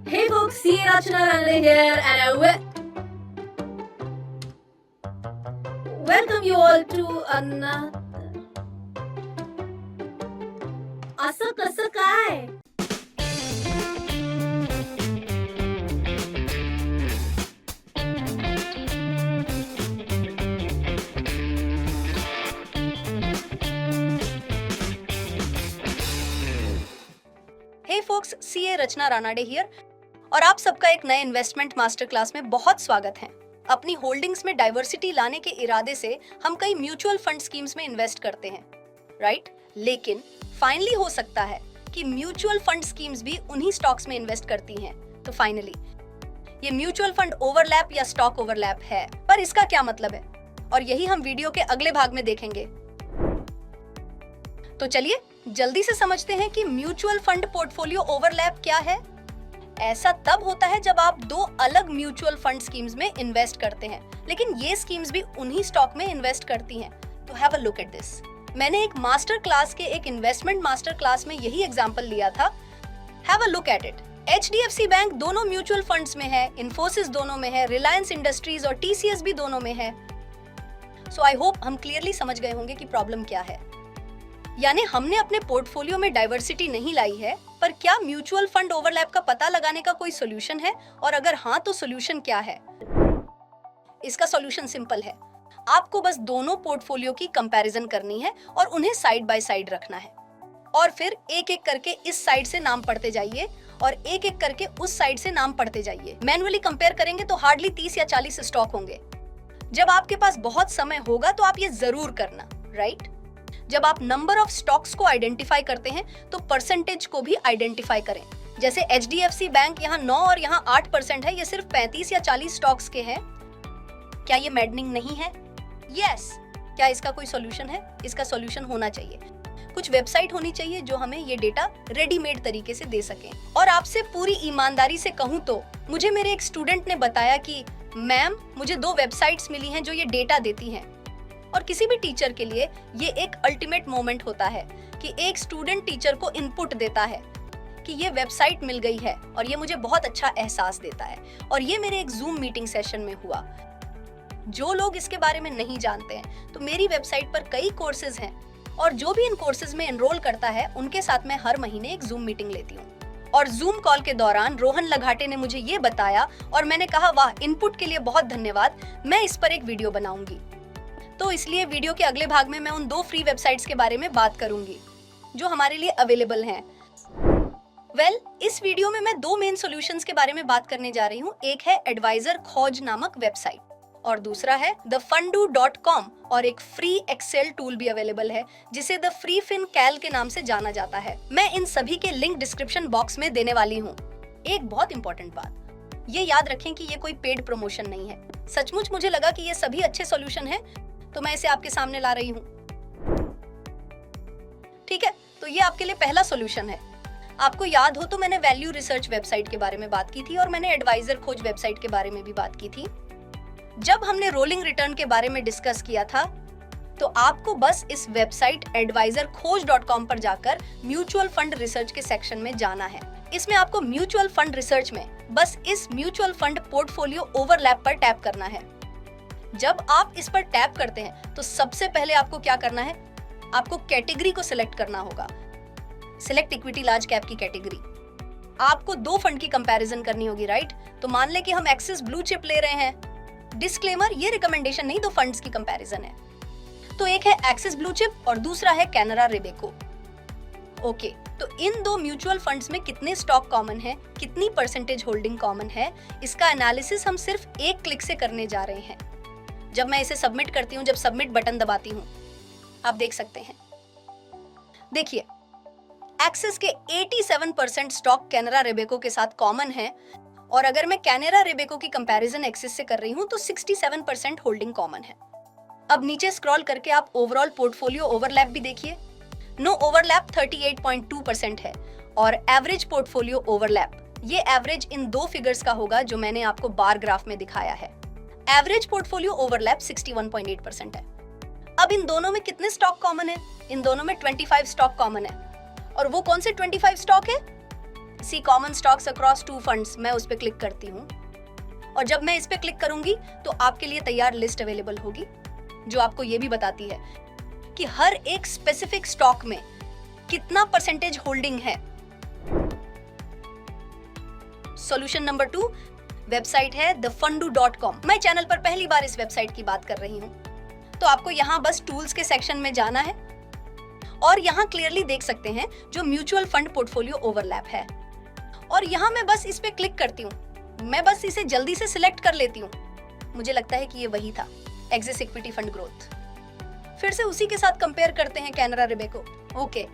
Hey folks, see Rachana Ranade here and I welcome you all to another. असं कसं काय? Hey folks, CA Rachana Ranade here और आप सबका एक नए इन्वेस्टमेंट मास्टर क्लास में बहुत स्वागत है। अपनी होल्डिंग्स में डाइवर्सिटी लाने के इरादे से हम कई म्यूचुअल फंड स्कीम्स में इन्वेस्ट करते हैं, राइट? लेकिन फाइनली हो सकता है कि म्यूचुअल फंड स्कीम्स भी उन्हीं स्टॉक्स में इन्वेस्ट करती हैं। तो फाइनली ये म्यूचुअल फंड ओवरलैप या स्टॉक ओवरलैप है, पर इसका क्या मतलब है? और यही हम वीडियो के अगले भाग में देखेंगे। तो चलिए जल्दी से समझते हैं कि म्यूचुअल फंड पोर्टफोलियो ओवरलैप क्या है। ऐसा तब होता है जब आप दो अलग म्यूचुअल फंड स्कीम्स में इन्वेस्ट करते हैं, लेकिन ये स्कीम्स भी उन्हीं स्टॉक में इन्वेस्ट करती हैं। तो have a look at this. मैंने एक मास्टर क्लास के एक इन्वेस्टमेंट मास्टर क्लास में यही एग्जांपल लिया था। Have a look at it. HDFC bank दोनों म्यूचुअल फंड्स में है, इन्फोसिस दोनों में है, रिलायंस इंडस्ट्रीज और TCS भी दोनों में है। सो आई होप हम क्लियरली समझ गए होंगे कि प्रॉब्लम क्या है। यानी हमने अपने पोर्टफोलियो में डाइवर्सिटी नहीं लाई है, पर क्या म्यूचुअल फंड ओवरलैप का पता लगाने का कोई सॉल्यूशन है? और अगर हाँ, तो सॉल्यूशन क्या है? इसका सॉल्यूशन सिंपल है। आपको बस दोनों पोर्टफोलियो की कंपैरिजन करनी है और उन्हें साइड बाय साइड रखना है, और फिर एक एक करके इस साइड से नाम पढ़ते जाइए और एक एक करके उस साइड से नाम पढ़ते जाइए। मैन्युअली कंपेयर करेंगे तो हार्डली 30 या 40 स्टॉक होंगे। जब आपके पास बहुत समय होगा तो आप ये जरूर करना, राइट? जब आप नंबर ऑफ स्टॉक्स को आइडेंटिफाई करते हैं तो परसेंटेज को भी आइडेंटिफाई करें। जैसे HDFC बैंक यहाँ 9 और यहाँ 8% है, ये सिर्फ 35 या 40 स्टॉक्स के हैं। क्या ये मैडनिंग नहीं है? यस। क्या इसका कोई सॉल्यूशन है? इसका सॉल्यूशन होना चाहिए। कुछ वेबसाइट होनी चाहिए जो हमें ये डेटा रेडीमेड तरीके से दे सके। और आपसे पूरी ईमानदारी से कहूँ तो मुझे मेरे एक स्टूडेंट ने बताया कि मैम, मुझे 2 वेबसाइट्स मिली हैं जो ये डेटा देती हैं। और किसी भी टीचर के लिए ये एक अल्टीमेट मोमेंट होता है कि एक स्टूडेंट टीचर को इनपुट देता है कि ये वेबसाइट मिल गई है, और ये मुझे बहुत अच्छा एहसास देता है। और ये मेरे एक जूम मीटिंग सेशन में हुआ। जो लोग इसके बारे में नहीं जानते हैं, तो मेरी वेबसाइट पर कई कोर्सेज हैं, और जो भी इन कोर्सेज में एनरोल करता है उनके साथ मैं हर महीने एक जूम मीटिंग लेती हूँ। और जूम कॉल के दौरान रोहन लघाटे ने मुझे ये बताया और मैंने कहा, वाह, इनपुट के लिए बहुत धन्यवाद, मैं इस पर एक वीडियो बनाऊंगी। तो इसलिए वीडियो के अगले भाग में मैं उन 2 फ्री वेबसाइट्स के बारे में बात करूंगी जो हमारे लिए अवेलेबल हैं। इस वीडियो में मैं 2 मेन सॉल्यूशंस के बारे में बात करने जा रही हूँ। एक है एडवाइजर खोज नामक वेबसाइट और दूसरा है thefundu.com, और एक फ्री एक्सेल टूल भी अवेलेबल है जिसे द फ्री फिन कैल के नाम से जाना जाता है। मैं इन सभी के लिंक डिस्क्रिप्शन बॉक्स में देने वाली हूँ। एक बहुत इंपॉर्टेंट बात, ये याद रखें कि ये कोई पेड प्रमोशन नहीं है। सचमुच मुझे लगा कि ये सभी अच्छे सॉल्यूशन हैं, तो मैं इसे आपके सामने ला रही हूँ। ठीक है, तो ये आपके लिए पहला सॉल्यूशन है। आपको याद हो तो मैंने वैल्यू रिसर्च वेबसाइट के बारे में बात की थी और मैंने एडवाइजर खोज वेबसाइट के बारे में भी बात की थी। जब हमने रोलिंग रिटर्न के बारे में डिस्कस किया था, तो आपको बस इस वेबसाइट advisorkhoj.com पर जाकर म्यूचुअल फंड रिसर्च के सेक्शन में जाना है। इसमें आपको म्यूचुअल फंड रिसर्च में बस इस म्यूचुअल फंड पोर्टफोलियो ओवरलैप पर टैप करना है। जब आप इस पर टैप करते हैं तो सबसे पहले आपको क्या करना है? आपको कैटेगरी को सिलेक्ट करना होगा। सिलेक्ट इक्विटी लार्ज कैप की कैटेगरी। आपको 2 फंड की कंपैरिजन करनी होगी, राइट? तो मान ले कि हम एक्सिस ब्लू चिप ले रहे हैं। डिस्क्लेमर, ये रिकमेंडेशन नहीं, तो फंड्स की कंपैरिजन है। तो एक है एक्सिस ब्लू चिप और दूसरा है कैनरा रेबेको। ओके, तो इन 2 म्यूचुअल फंड्स में कितने स्टॉक कॉमन है, कितनी परसेंटेज होल्डिंग कॉमन है, इसका एनालिसिस हम सिर्फ एक क्लिक से करने जा रहे हैं। जब मैं इसे सबमिट करती हूँ, जब सबमिट बटन दबाती हूँ, आप देख सकते हैं। देखिए, एक्सिस के 87% स्टॉक कैनरा रेबेको के साथ कॉमन है, और अगर मैं कैनरा रेबेको की कंपैरिजन एक्सिस से कर रही हूँ तो 67% होल्डिंग कॉमन है। अब नीचे स्क्रॉल करके आप ओवरऑल पोर्टफोलियो ओवरलैप भी देखिए। नो ओवरलैप 38.2% है, और एवरेज पोर्टफोलियो ओवरलैप, ये एवरेज इन 2 फिगर्स का होगा जो मैंने आपको बार ग्राफ में दिखाया है। एवरेज पोर्टफोलियो ओवरलैप 61.8% है। अब इन दोनों में कितने स्टॉक कॉमन है? इन दोनों में 25 स्टॉक कॉमन है। और वो कौन से 25 स्टॉक है? सी कॉमन स्टॉक्स अक्रॉस 2 फंड्स, मैं उस पर क्लिक करती हूँ और जब मैं इस पे क्लिक करूंगी तो आपके लिए तैयार लिस्ट अवेलेबल होगी जो आपको ये भी बताती है कि हर एक स्पेसिफिक स्टॉक में कितना परसेंटेज होल्डिंग है। सॉल्यूशन नंबर 2 वेबसाइट है thefundu.com। मैं चैनल पर पहली बार इस वेबसाइट की बात कर रही हूँ, तो आपको यहाँ बस टूल्स के सेक्शन में जाना है और यहाँ क्लियरली देख सकते हैं जो म्यूचुअल फंड पोर्टफोलियो ओवरलैप है और यहाँ मैं बस इस पे क्लिक करती हूँ। मैं बस इसे जल्दी से सिलेक्ट कर लेती हूँ। मुझे लगता है कि ये वही था, एक्सिस इक्विटी फंड ग्रोथ। फिर से उसी के साथ कंपेयर करते हैं Canara Robeco. Okay,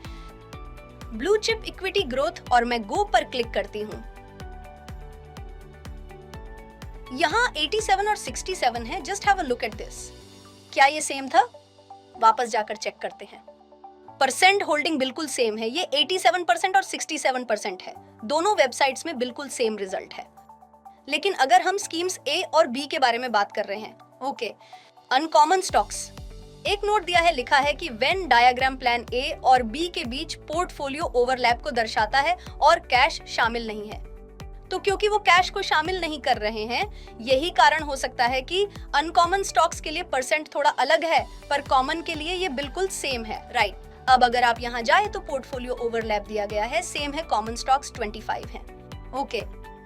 blue chip equity growth और मैं गो पर क्लिक करती हूँ। यहाँ 87 और 67 है। Just have a look at this. क्या ये सेम था? वापस जाकर चेक करते हैं। परसेंट होल्डिंग बिल्कुल सेम है। ये 87% और 67% है। दोनों वेबसाइट्स में बिल्कुल सेम रिजल्ट है। लेकिन अगर हम स्कीम्स ए और बी के बारे में बात कर रहे हैं, ओके, अनकॉमन स्टॉक्स, एक नोट दिया है, लिखा है कि वेन डायग्राम प्लान ए और बी के बीच पोर्टफोलियो ओवरलैप को दर्शाता है और कैश शामिल नहीं है। तो क्योंकि वो कैश को शामिल नहीं कर रहे हैं, यही कारण हो सकता है कि अनकॉमन स्टॉक्स के लिए परसेंट थोड़ा अलग है पर कॉमन के लिए ये बिल्कुल सेम है, राइट। अब अगर आप यहाँ जाए तो पोर्टफोलियो ओवरलैप दिया गया है, सेम है, कॉमन स्टॉक्स 25 हैं। ओके,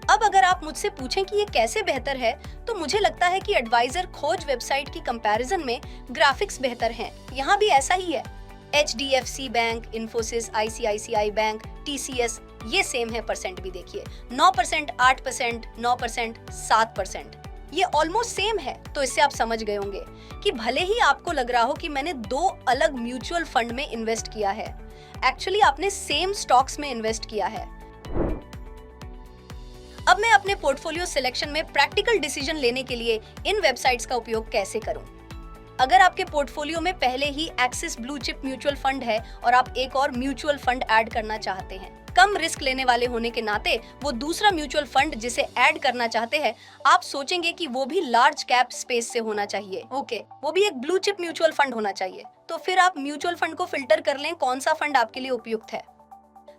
अब अगर आप मुझसे पूछें कि ये कैसे बेहतर है, तो मुझे लगता है कि एडवाइजर खोज वेबसाइट की कंपैरिजन में ग्राफिक्स बेहतर हैं। यहाँ भी ऐसा ही है। HDFC bank, Infosys, ICICI bank, TCS, ये सेम है। परसेंट भी देखिए, 9%, 8%, 9%, 7%, ये ऑलमोस्ट सेम है। तो इससे आप समझ गए होंगे कि भले ही आपको लग रहा हो कि मैंने 2 अलग म्यूचुअल फंड में इन्वेस्ट किया है, एक्चुअली आपने सेम स्टॉक्स में इन्वेस्ट किया है। अब मैं अपने पोर्टफोलियो सिलेक्शन में प्रैक्टिकल डिसीजन लेने के लिए इन वेबसाइट्स का उपयोग कैसे करूं? अगर आपके पोर्टफोलियो में पहले ही Axis blue chip mutual fund है और आप एक और म्यूचुअल फंड ऐड करना चाहते हैं, कम रिस्क लेने वाले होने के नाते वो दूसरा म्यूचुअल फंड जिसे ऐड करना चाहते हैं, आप सोचेंगे कि वो भी लार्ज कैप स्पेस से होना चाहिए। ओके, वो भी एक ब्लू चिप म्यूचुअल फंड होना चाहिए। तो फिर आप म्यूचुअल फंड को फिल्टर कर लें कौन सा फंड आपके लिए उपयुक्त है।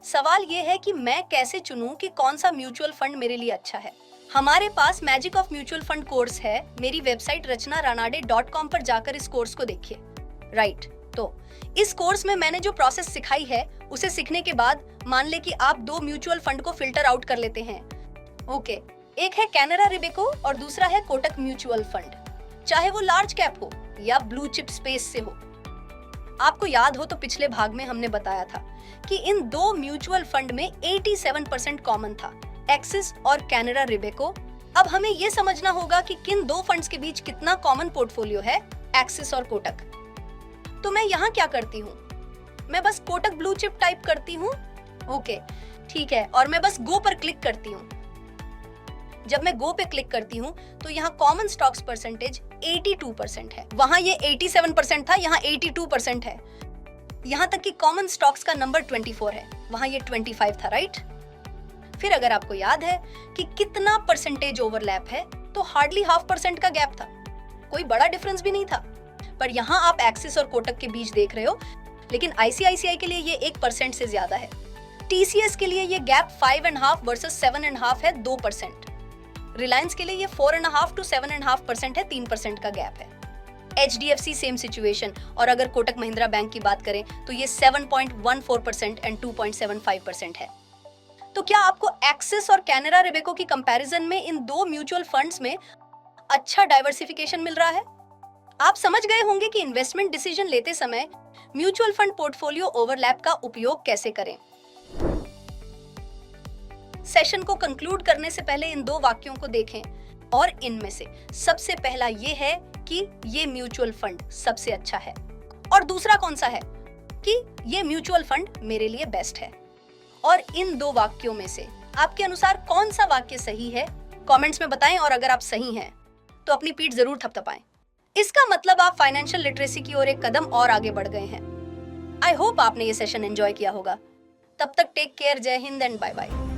सवाल ये है कि मैं कैसे चुनूं कि कौन सा म्यूचुअल फंड मेरे लिए अच्छा है। हमारे पास magic of mutual fund course है। मेरी वेबसाइट rachanaranade.com पर जाकर इस कोर्स को देखिए, राइट। तो इस कोर्स में मैंने जो प्रोसेस सिखाई है, उसे सीखने के बाद मान ले कि आप 2 म्यूचुअल फंड को फिल्टर आउट कर लेते हैं। ओके, एक है कैनरा रिबेको और दूसरा है कोटक म्यूचुअल फंड, चाहे वो लार्ज कैप हो या ब्लू चिप स्पेस से हो। आपको याद हो तो पिछले भाग में हमने बताया था कि इन 2 म्यूचुअल फंड में 87% कॉमन था, एक्सिस और कैनरा रिबेको। अब हमें ये समझना होगा कि किन 2 फंड्स के बीच कितना कॉमन पोर्टफोलियो है, एक्सिस और कोटक। तो मैं यहाँ क्या करती हूँ, मैं बस कोटक ब्लू चिप टाइप करती हूँ। ओके, ठीक है, और मैं बस गो पर क्लिक करती हूँ। जब मैं गो पे क्लिक करती हूँ तो यहाँ कॉमन स्टॉक्स परसेंटेज 82% है। वहां ये 87% था, यहाँ 82% है। यहाँ तक कि कॉमन स्टॉक्स का नंबर 24 है, वहां ये 25 था, राइट। फिर अगर आपको याद है कि कितना परसेंटेज ओवरलैप है, तो हार्डली 0.5% का गैप था, कोई बड़ा डिफरेंस भी नहीं था। पर यहाँ आप एक्सिस और कोटक के बीच देख रहे हो, लेकिन ICICI के लिए ये 1% से ज्यादा है। TCS के लिए ये गैप 5.5 वर्सेस 7.5 है, 2%। रिलायंस के लिए ये 4.5 to 7.5% है, 3% का गैप है। HDFC सेम सिचुएशन, और अगर कोटक महिंद्रा बैंक की बात करें तो ये 7.14% एंड 2.75% है। तो क्या आपको एक्सिस और कैनरा रिबेको की कंपैरिजन में इन 2 म्यूचुअल फंड्स में अच्छा डाइवर्सिफिकेशन मिल रहा है? आप समझ गए होंगे कि इन्वेस्टमेंट डिसीजन लेते समय म्यूचुअल फंड पोर्टफोलियो ओवरलैप का उपयोग कैसे करें। सेशन को कंक्लूड करने से पहले इन 2 वाक्यों को देखें और इनमें से सबसे पहला ये है कि ये म्यूचुअल फंड सबसे अच्छा है, और दूसरा कौन सा है कि ये म्यूचुअल फंड मेरे लिए बेस्ट है। और इन 2 वाक्यों में से आपके अनुसार कौन सा वाक्य सही है, कमेंट्स में बताएं, और अगर आप सही हैं तो अपनी पीठ जरूर थपथपाएं। इसका मतलब आप फाइनेंशियल लिटरेसी की ओर एक कदम और आगे बढ़ गए हैं। आई होप आपने ये सेशन एंजॉय किया होगा। तब तक टेक केयर, जय हिंद एंड बाय बाय।